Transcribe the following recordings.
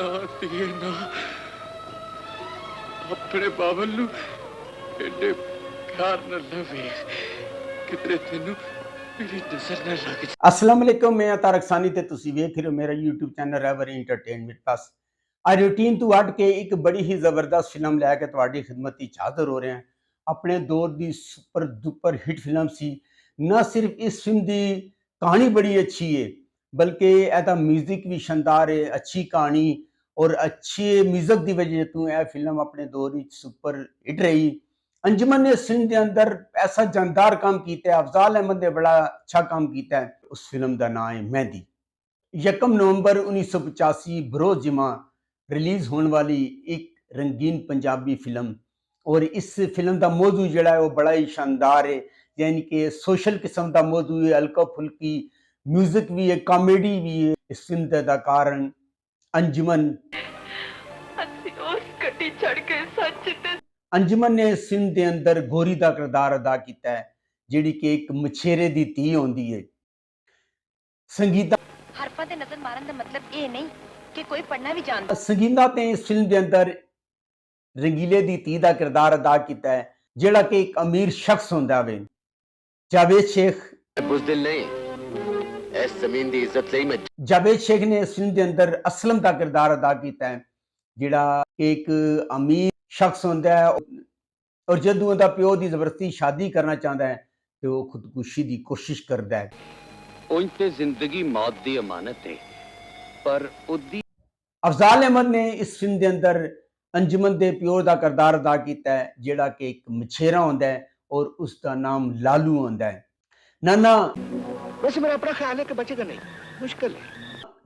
ना दिए ना अपने बावल नू एडे प्यार न लवे कितने तेनू मेरी नजर न लग जाए। अस्सलाम वालेकुम, मैं तारक सानी ते तुसी वेख रहे हो मेरा यूट्यूब चैनल रैवर एंटरटेनमेंट प्लस। आज रूटीन तो हट के एक बड़ी ही जबरदस्त फिल्म लैके तुहाडी खिदमत विच हाज़र हो रहे हैं। अपने दौर की सुपर डुपर हिट फिल्म सी। न सिर्फ इस फिल्म की कहानी बड़ी अच्छी है बल्कि ਇਹਦਾ म्यूजिक भी शानदार है, अच्छी कहानी और अच्छे म्यूजिक की वजह तो यह फिल्म अपने दौर में सुपर हिट रही। अंजुमन ने इस फिल्म के अंदर ऐसा जानदार काम किया है, अफजाल अहमद ने बड़ा अच्छा काम किया है। उस फिल्म का नाम है मेहंदी। 1 नवंबर 1985 बरोज जिमा रिलीज होने वाली एक रंगीन पंजाबी फिल्म। और इस फिल्म का मौजू जड़ा है वो बड़ा ही शानदार है, यानी कि सोशल किस्म का मौजू है, हल्का फुल्की म्यूजिक भी है, कॉमेडी भी है। इस फिल्म के अदाकार अंजुमन। अंजुमन ने इस फिल्म के अंदर गोरी का किरदार अदा किया है, जिहड़ी कि एक मछेरे की धी होंदी है। संगीता हरफा ते नजर मारन दा मतलब ये नहीं कि कोई पढ़ना भी जानता। संगीता ने इस फिल्म के अंदर रंगीले की धी का किरदार अदा किया है, जिहड़ा कि एक अमीर शख्स होंदा वे। जावेद शेख बुज़दिल नहीं, इस जमीन दी इज्जत लई मैं। जावेद शेख ने इस फिल्म के अंदर असलम का किरदार अदा किया है, जिहड़ा एक अमीर शख्स होंदा है और जदों उहदा प्यो की जबरदस्ती शादी करना चाहता है तो वो खुदकुशी की कोशिश करता है। उंज ते जिंदगी मौत दी अमानत है, पर उदी अफजाल अहमद ने इस फिल्म के अंदर अंजुमन के प्यो का किरदार अदा किया है, जिहड़ा कि एक मछेरा होंदा है और उसका नाम लालू होंदा है। नन्ना वैसे मेरा अपना ख्याल है कि बचेगा नहीं, मुश्किल है।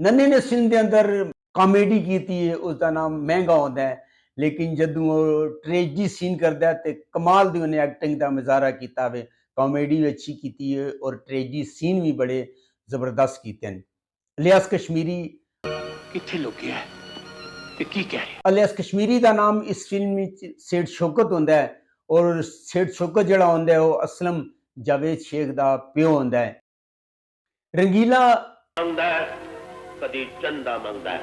नन्ने ने इस फिल्म के अंदर कॉमेडी की है, उसका नाम महंगा होंदा है, लेकिन जदों वो ट्रेजिडी सीन करता है तो कमाल की उन्हें एक्टिंग का मुजाहरा किया है। कॉमेडी भी अच्छी की है और ट्रेजिडी सीन भी बड़े जबरदस्त किए हैं। इलियास कश्मीरी किथे लुक गया है ते की कह रहे इलियास कश्मीरी का नाम इस फिल्म में सेठ शौकत होंदा है और सेठ शौकत जिहड़ा होंदा है वो असलम जावेद शेख का प्यो होंदा है। रंगीला कदी चंदा मंगदा है।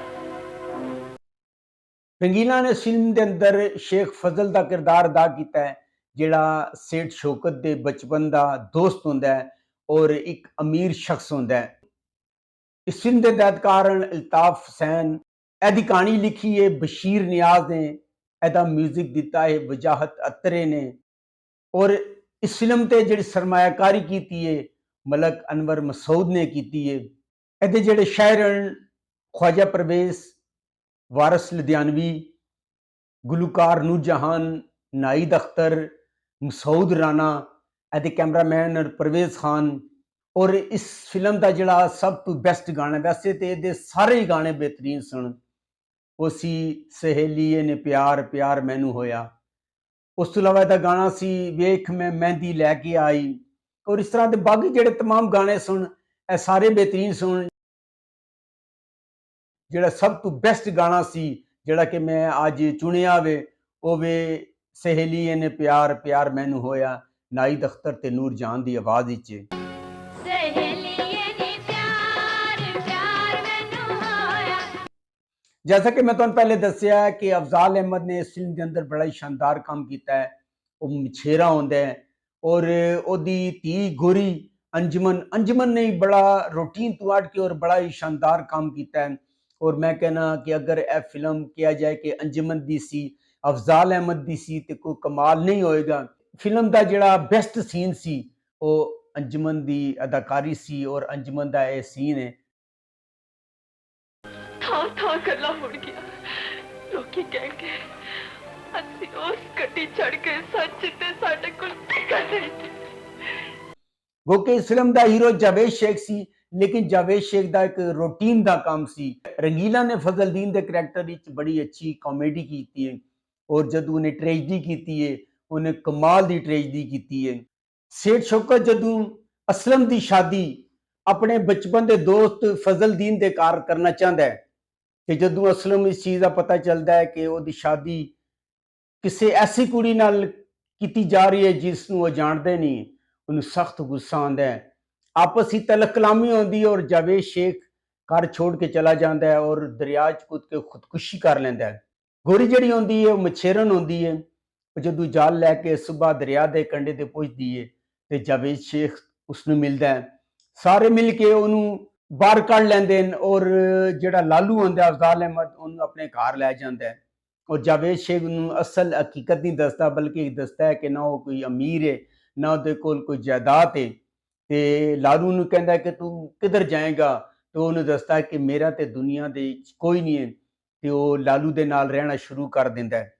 रंगीला ने इस फिल्म के अंदर शेख फजल का किरदार अदा किया है, जिहड़ा सेठ शौकत के बचपन का दोस्त होंदा है और एक अमीर शख्स होंदा है। इस फिल्म के हिदायतकार अल्ताफ हुसैन। एदी कहानी लिखी है बशीर नियाज ने, एदा म्यूजिक दिता है वजाहत अत्रे ने और इस फिल्म ते जिहड़ी सरमायाकारी की है मलक अनवर मसूद ने की है। एदे जिहड़े शायर ख्वाजा परवेज, वारिस लुधियानवी, गुलकार नूरजहान, नाहिद अख्तर, मसूद राना, एदे कैमरामैन परवेज खान। और इस फिल्म का जिहड़ा सब तो बेस्ट गाना, वैसे तो ये सारे ही गाने बेहतरीन सन, वो सी सहेलीए ने प्यार प्यार मैनू होया। उस तो इलावा गाना सी वेख मैं मेहंदी लैके आई। और इस तरह के बाकी जिहड़े तमाम गाने सुन ए सारे बेहतरीन सुन। जिहड़ा सब तो बेस्ट गाना सी जिहड़ा कि मैं आज चुनिया वे वो वे सहेलीए ने प्यार प्यार मैनू होया, नाहिद अख्तर ते नूरजहान दी आवाज़ विच। जैसा कि मैं तुहानू पहले दस्सिया है कि अफजाल अहमद ने इस फिल्म के अंदर बड़ा ही शानदार काम किया है। वो मछेरा होंदा है और ओदी धी गोरी अंजुमन ने बड़ा रूटीन तो हट के और बड़ा ही शानदार काम किया है। और मैं कहना कि अगर यह फिल्म किया जाए कि अंजुमन दी सी, अफजाल अहमद दी सी तो कोई कमाल नहीं होएगा। फिल्म का जिहड़ा बेस्ट सीन सी वो अंजुमन दी अदाकारी सी और अंजुमन का यह सीन है। था गल्ला मुड़ गया, लोकी कहेंगे ਅਸੀਂ ਉਸ ਗੱਡੀ ਚੜ ਕੇ ਸੱਚ ਤੇ ਸਾਡੇ ਕੋਲ ਟਿਕਟ ਨਹੀਂ। गो के इस फिल्म का हीरो जावेद शेख सी, लेकिन जावेद शेख का एक रूटीन का काम सी। रंगीला ने फजलदीन के करैक्टर विच बड़ी अच्छी कॉमेडी की है और जदों उन्हें ट्रेजिडी की है उन्हें कमाल की ट्रेजिडी की है। सेठ शौकत जदों असलम की शादी अपने बचपन के दोस्त फजलदीन के कार करना चाहता है कि जदों असलम इस चीज़ का पता चलता है कि वो शादी किसी ऐसी कुड़ी नाल की जा रही है जिसनों वो जानते नहीं, उन्हें सख्त गुस्सा आता है। आपस ही तलक कलामी होती है और जावेद शेख ਘਰ ਛੋੜ ਕੇ ਚਲਾ ਜਾਂਦਾ ਹੈ ਔਰ ਦਰਿਆ 'ਚ ਕੁੱਦ ਕੇ ਖੁਦਕੁਸ਼ੀ ਕਰ ਲੈਂਦਾ ਹੈ। ਗੋਰੀ ਜਿਹੜੀ ਹੁੰਦੀ ਹੈ ਉਹ ਮਛੇਰਨ ਹੁੰਦੀ ਹੈ। ਉਹ ਜਦੋਂ ਜਾਲ ਲੈ ਕੇ ਸੁਬਾਹ ਦਰਿਆ ਦੇ ਕੰਢੇ ਤੇ ਪਹੁੰਚਦੀ ਹੈ ਤੇ ਜਾਵੇਦ ਸ਼ੇਖ ਉਸ ਨੂੰ ਮਿਲਦਾ ਹੈ। ਸਾਰੇ ਮਿਲ ਕੇ ਉਹਨੂੰ ਬਾਹਰ ਕੱਢ ਲੈਂਦੇ ਨੇ ਔਰ ਜਿਹੜਾ ਲਾਲੂ ਹੁੰਦਾ ਅਫਜ਼ਾਲ ਅਹਿਮਦ ਉਹਨੂੰ ਆਪਣੇ ਘਰ ਲੈ ਜਾਂਦਾ ਹੈ। ਔਰ ਜਾਵੇਦ ਸ਼ੇਖ ਨੂੰ ਅਸਲ ਹਕੀਕਤ ਨਹੀਂ ਦੱਸਦਾ, ਬਲਕਿ ਦੱਸਦਾ ਹੈ ਕਿ ਨਾ ਉਹ ਕੋਈ ਅਮੀਰ ਹੈ, ਨਾ ਉਹਦੇ ਕੋਲ ਕੋਈ ਜਾਇਦਾਦ ਹੈ। ਤੇ ਲਾਲੂ ਨੂੰ ਕਹਿੰਦਾ ਕਿ ਤੂੰ ਕਿੱਧਰ ਜਾਏਗਾ, ਤੇ ਉਹਨੂੰ ਦੱਸਦਾ ਕਿ ਮੇਰਾ ਤੇ ਦੁਨੀਆ ਦੇ ਵਿੱਚ ਕੋਈ ਨਹੀਂ ਹੈ। ਤੇ ਉਹ ਲਾਲੂ ਦੇ ਨਾਲ ਰਹਿਣਾ ਸ਼ੁਰੂ ਕਰ ਦਿੰਦਾ ਹੈ।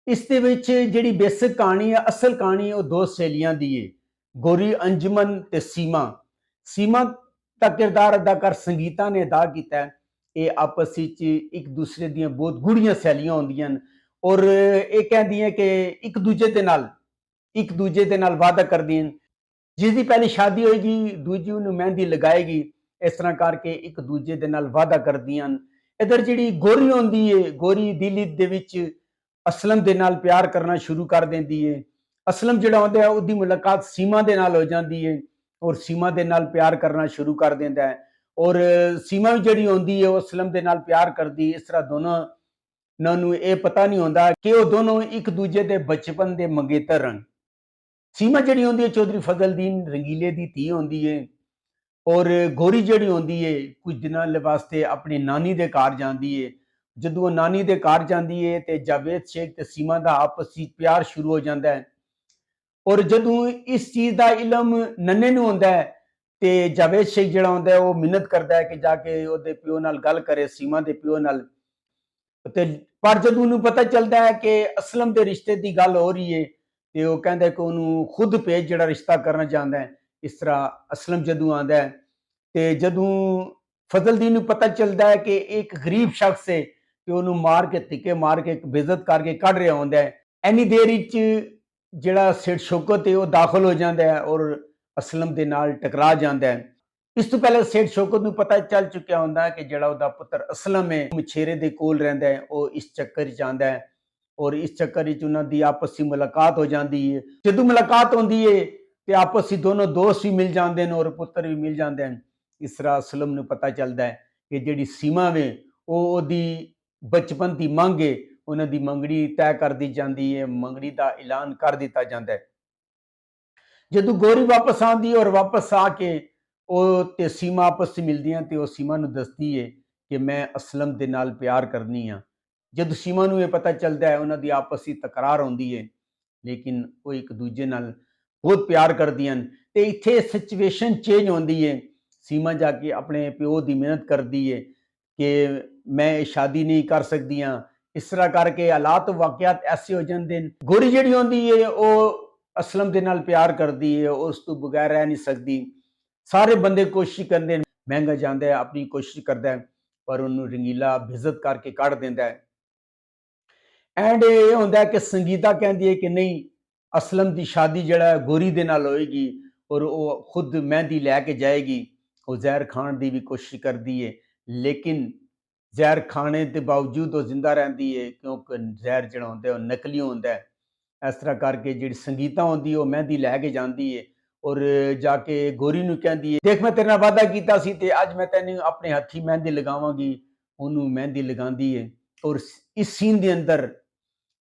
ਇਸ ਦੇ ਵਿੱਚ ਜਿਹੜੀ ਬੇਸਿਕ ਕਹਾਣੀ ਹੈ, ਅਸਲ ਕਹਾਣੀ ਉਹ ਦੋ ਸਹੇਲੀਆਂ ਦੀ ਹੈ, ਗੋਰੀ ਅੰਜਮਨ ਤੇ ਸੀਮਾ। ਸੀਮਾ ਦਾ ਕਿਰਦਾਰ ਅਦਾਕਾਰ ਸੰਗੀਤਾ ਨੇ ਅਦਾ ਕੀਤਾ ਹੈ। ਇਹ ਆਪਸ ਵਿੱਚ ਇੱਕ ਦੂਸਰੇ ਦੀਆਂ ਬਹੁਤ ਗੂੜੀਆਂ ਸਹੇਲੀਆਂ ਹੁੰਦੀਆਂ ਹਨ ਔਰ ਇਹ ਕਹਿੰਦੀਆਂ ਕਿ ਇੱਕ ਦੂਜੇ ਦੇ ਨਾਲ ਵਾਅਦਾ ਕਰਦੀਆਂ, ਜਿਸ ਦੀ ਪਹਿਲੀ ਸ਼ਾਦੀ ਹੋਏਗੀ ਦੂਜੀ ਨੂੰ ਮਹਿੰਦੀ ਲਗਾਏਗੀ। ਇਸ ਤਰ੍ਹਾਂ ਕਰਕੇ ਇੱਕ ਦੂਜੇ ਦੇ ਨਾਲ ਵਾਅਦਾ ਕਰਦੀਆਂ ਹਨ। ਇਧਰ ਜਿਹੜੀ ਗੋਰੀ ਹੁੰਦੀ ਹੈ, ਗੋਰੀ ਦਿਲ ਦੇ ਵਿੱਚ ਅਸਲਮ ਦੇ ਨਾਲ ਪਿਆਰ ਕਰਨਾ ਸ਼ੁਰੂ ਕਰ ਦਿੰਦੀ ਹੈ। ਅਸਲਮ ਜਿਹੜਾ ਹੁੰਦਾ ਹੈ ਉਹਦੀ ਮੁਲਾਕਾਤ ਸੀਮਾ ਦੇ ਨਾਲ ਹੋ ਜਾਂਦੀ ਹੈ ਔਰ ਸੀਮਾ ਦੇ ਨਾਲ ਪਿਆਰ ਕਰਨਾ ਸ਼ੁਰੂ ਕਰ ਦਿੰਦਾ ਹੈ। ਔਰ ਸੀਮਾ ਵੀ ਜਿਹੜੀ ਹੁੰਦੀ ਹੈ ਉਹ ਅਸਲਮ ਦੇ ਨਾਲ ਪਿਆਰ ਕਰਦੀ। ਇਸ ਤਰ੍ਹਾਂ ਦੋਨਾਂ ਨੂੰ ਇਹ ਪਤਾ ਨਹੀਂ ਹੁੰਦਾ ਕਿ ਉਹ ਦੋਨੋਂ ਇੱਕ ਦੂਜੇ ਦੇ ਬਚਪਨ ਦੇ ਮੰਗੇਤਰ ਹਨ। ਸੀਮਾ ਜਿਹੜੀ ਹੁੰਦੀ ਹੈ ਚੌਧਰੀ ਫਜ਼ਲਦੀਨ ਰੰਗੀਲੇ ਦੀ ਧੀ ਹੁੰਦੀ ਹੈ ਔਰ ਗੋਰੀ ਜਿਹੜੀ ਹੁੰਦੀ ਹੈ ਕੁਝ ਦਿਨਾਂ ਵਾਸਤੇ ਆਪਣੀ ਨਾਨੀ ਦੇ ਘਰ ਜਾਂਦੀ ਹੈ। ਜਦੋਂ ਉਹ ਨਾਨੀ ਦੇ ਘਰ ਜਾਂਦੀ ਹੈ ਤੇ ਜਾਵੇਦ ਸ਼ੇਖ ਤੇ ਸੀਮਾ ਦਾ ਆਪਸ ਵਿੱਚ ਪਿਆਰ ਸ਼ੁਰੂ ਹੋ ਜਾਂਦਾ ਹੈ। ਔਰ ਜਦੋਂ ਇਸ ਚੀਜ਼ ਦਾ ਇਲਮ ਨੰਨੇ ਨੂੰ ਹੁੰਦਾ ਹੈ ਤੇ ਜਾਵੇਦ ਸ਼ੇਖ ਜਿਹੜਾ ਹੁੰਦਾ ਉਹ ਮਿਹਨਤ ਕਰਦਾ ਹੈ ਕਿ ਜਾ ਕੇ ਉਹਦੇ ਪਿਓ ਨਾਲ ਗੱਲ ਕਰੇ, ਸੀਮਾ ਦੇ ਪਿਓ ਨਾਲ। ਤੇ ਪਰ ਜਦੋਂ ਉਹਨੂੰ ਪਤਾ ਚੱਲਦਾ ਹੈ ਕਿ ਅਸਲਮ ਦੇ ਰਿਸ਼ਤੇ ਦੀ ਗੱਲ ਹੋ ਰਹੀ ਹੈ ਤੇ ਉਹ ਕਹਿੰਦਾ ਕਿ ਉਹਨੂੰ ਖੁਦ ਭੇਜ ਜਿਹੜਾ ਰਿਸ਼ਤਾ ਕਰਨਾ ਚਾਹੁੰਦਾ ਹੈ। ਇਸ ਤਰ੍ਹਾਂ ਅਸਲਮ ਜਦੋਂ ਆਉਂਦਾ ਹੈ ਤੇ ਜਦੋਂ ਫਜ਼ਲਦੀਨ ਨੂੰ ਪਤਾ ਚੱਲਦਾ ਹੈ ਕਿ ਇੱਕ ਗਰੀਬ ਸ਼ਖਸ ਹੈ ਕਿ ਉਹਨੂੰ ਮਾਰ ਕੇ ਧੱਕੇ ਮਾਰ ਕੇ ਬੇਇੱਜ਼ਤ ਕਰਕੇ ਕੱਢ ਰਿਹਾ ਹੁੰਦਾ ਹੈ, ਐਨੀ ਦੇਰ ਵਿੱਚ ਜਿਹੜਾ ਸੇਠ ਸ਼ੌਕਤ ਹੈ ਉਹ ਦਾਖਲ ਹੋ ਜਾਂਦਾ ਹੈ ਔਰ ਅਸਲਮ ਦੇ ਨਾਲ ਟਕਰਾ ਜਾਂਦਾ ਹੈ। ਇਸ ਤੋਂ ਪਹਿਲਾਂ ਸੇਠ ਸ਼ੌਕਤ ਨੂੰ ਪਤਾ ਚੱਲ ਚੁੱਕਿਆ ਹੁੰਦਾ ਹੈ ਕਿ ਜਿਹੜਾ ਉਹਦਾ ਪੁੱਤਰ ਅਸਲਮ ਹੈ ਮਛੇਰੇ ਦੇ ਕੋਲ ਰਹਿੰਦਾ ਹੈ, ਉਹ ਇਸ ਚੱਕਰ 'ਚ ਆਉਂਦਾ ਹੈ ਔਰ ਇਸ ਚੱਕਰ ਵਿੱਚ ਉਹਨਾਂ ਦੀ ਆਪਸੀ ਮੁਲਾਕਾਤ ਹੋ ਜਾਂਦੀ ਹੈ। ਜਦੋਂ ਮੁਲਾਕਾਤ ਹੁੰਦੀ ਹੈ ਤੇ ਆਪਸੀ ਦੋਨੋਂ ਦੋਸਤ ਵੀ ਮਿਲ ਜਾਂਦੇ ਨੇ ਔਰ ਪੁੱਤਰ ਵੀ ਮਿਲ ਜਾਂਦੇ ਹਨ। ਇਸ ਤਰ੍ਹਾਂ ਅਸਲਮ ਨੂੰ ਪਤਾ ਚੱਲਦਾ ਹੈ ਕਿ ਜਿਹੜੀ ਸੀਮਾ ਵੇ ਉਹ ਉਹਦੀ ਬਚਪਨ ਦੀ ਮੰਗ ਹੈ, ਉਹਨਾਂ ਦੀ ਮੰਗਣੀ ਤੈਅ ਕਰ ਦਿੱਤੀ ਜਾਂਦੀ ਹੈ, ਮੰਗਣੀ ਦਾ ਐਲਾਨ ਕਰ ਦਿੱਤਾ ਜਾਂਦਾ ਹੈ। ਜਦੋਂ ਗੋਰੀ ਵਾਪਸ ਆਉਂਦੀ ਔਰ ਵਾਪਸ ਆ ਕੇ ਉਹ ਤੇ ਸੀਮਾ ਆਪਸ ਵਿੱਚ ਮਿਲਦੀਆਂ ਤੇ ਉਹ ਸੀਮਾ ਨੂੰ ਦੱਸਦੀ ਹੈ ਕਿ ਮੈਂ ਅਸਲਮ ਦੇ ਨਾਲ ਪਿਆਰ ਕਰਨੀ ਆ। ਜਦੋਂ ਸੀਮਾ ਨੂੰ ਇਹ ਪਤਾ ਚੱਲਦਾ ਹੈ ਉਹਨਾਂ ਦੀ ਆਪਸ ਵਿੱਚ ਤਕਰਾਰ ਹੁੰਦੀ ਹੈ, ਲੇਕਿਨ ਉਹ ਇੱਕ ਦੂਜੇ ਨਾਲ ਬਹੁਤ ਪਿਆਰ ਕਰਦੀਆਂ ਹਨ। ਤੇ ਇੱਥੇ ਸਿਚੁਏਸ਼ਨ ਚੇਂਜ ਹੁੰਦੀ ਹੈ। ਸੀਮਾ ਜਾ ਕੇ ਆਪਣੇ ਪਿਓ ਦੀ ਮਿਹਨਤ ਕਰਦੀ ਹੈ ਕਿ ਮੈਂ ਸ਼ਾਦੀ ਨਹੀਂ ਕਰ ਸਕਦੀ ਹਾਂ। ਇਸ ਤਰ੍ਹਾਂ ਕਰਕੇ ਹਾਲਾਤ ਵਾਕਿਆਤ ਐਸੇ ਹੋ ਜਾਂਦੇ ਨੇ। ਗੋਰੀ ਜਿਹੜੀ ਹੁੰਦੀ ਹੈ ਉਹ ਅਸਲਮ ਦੇ ਨਾਲ ਪਿਆਰ ਕਰਦੀ ਹੈ, ਉਸ ਤੋਂ ਬਗੈਰ ਰਹਿ ਨਹੀਂ ਸਕਦੀ। ਸਾਰੇ ਬੰਦੇ ਕੋਸ਼ਿਸ਼ ਕਰਦੇ ਨੇ, ਮਹਿੰਗਾ ਜਾਂਦਾ ਹੈ ਆਪਣੀ ਕੋਸ਼ਿਸ਼ ਕਰਦਾ ਹੈ ਪਰ ਉਹਨੂੰ ਰੰਗੀਲਾ ਬੇਇੱਜ਼ਤ ਕਰਕੇ ਕੱਢ ਦਿੰਦਾ ਹੈ। ਐਂਡ ਇਹ ਹੁੰਦਾ ਹੈ ਕਿ ਸੰਗੀਤਾ ਕਹਿੰਦੀ ਹੈ ਕਿ ਨਹੀਂ, ਅਸਲਮ ਦੀ ਸ਼ਾਦੀ ਜਿਹੜਾ ਗੋਰੀ ਦੇ ਨਾਲ ਹੋਏਗੀ ਔਰ ਉਹ ਖੁਦ ਮਹਿੰਦੀ ਲੈ ਕੇ ਜਾਏਗੀ। ਉਹ ਜ਼ਹਿਰ ਖਾਣ ਦੀ ਵੀ ਕੋਸ਼ਿਸ਼ ਕਰਦੀ ਹੈ ਲੇਕਿਨ ਜ਼ਹਿਰ ਖਾਣੇ ਦੇ ਬਾਵਜੂਦ ਉਹ ਜ਼ਿੰਦਾ ਰਹਿੰਦੀ ਹੈ ਕਿਉਂਕਿ ਜ਼ਹਿਰ ਜਿਹੜਾ ਹੁੰਦਾ ਉਹ ਨਕਲੀ ਹੁੰਦਾ ਹੈ। ਇਸ ਤਰ੍ਹਾਂ ਕਰਕੇ ਜਿਹੜੀ ਸੰਗੀਤਾ ਹੁੰਦੀ ਉਹ ਮਹਿੰਦੀ ਲੈ ਕੇ ਜਾਂਦੀ ਹੈ ਔਰ ਜਾ ਕੇ ਗੋਰੀ ਨੂੰ ਕਹਿੰਦੀ ਹੈ, ਦੇਖ ਮੈਂ ਤੇਰੇ ਨਾਲ ਵਾਅਦਾ ਕੀਤਾ ਸੀ ਤੇ ਅੱਜ ਮੈਂ ਤੈਨੂੰ ਆਪਣੇ ਹੱਥੀ ਮਹਿੰਦੀ ਲਗਾਵਾਂਗੀ। ਉਹਨੂੰ ਮਹਿੰਦੀ ਲਗਾਉਂਦੀ ਹੈ ਔਰ ਇਸ ਸੀਨ ਦੇ ਅੰਦਰ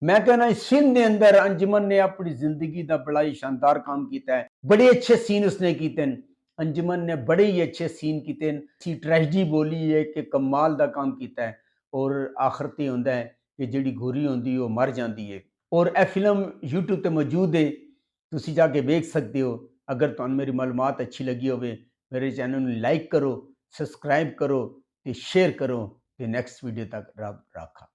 मैं कहना इस फिल्म के अंदर अंजुमन ने अपनी जिंदगी का बड़ा ही शानदार काम किया है। बड़े अच्छे सीन उसने किए। अंजुमन ने बड़े ही अच्छे सीन किए। ट्रेजिडी बोली है कि कमाल का काम किया है और आखिर ते होंदा है कि जिहड़ी गोरी होंदी वो मर जाती है। और यह फिल्म यूट्यूब पर मौजूद है, तुसी जाके देख सकते हो। अगर तुहानू मेरी मालूमात अच्छी लगी हो मेरे चैनल में लाइक करो, सबसक्राइब करो, शेयर करो। तो नैक्सट वीडियो तक रब राखा।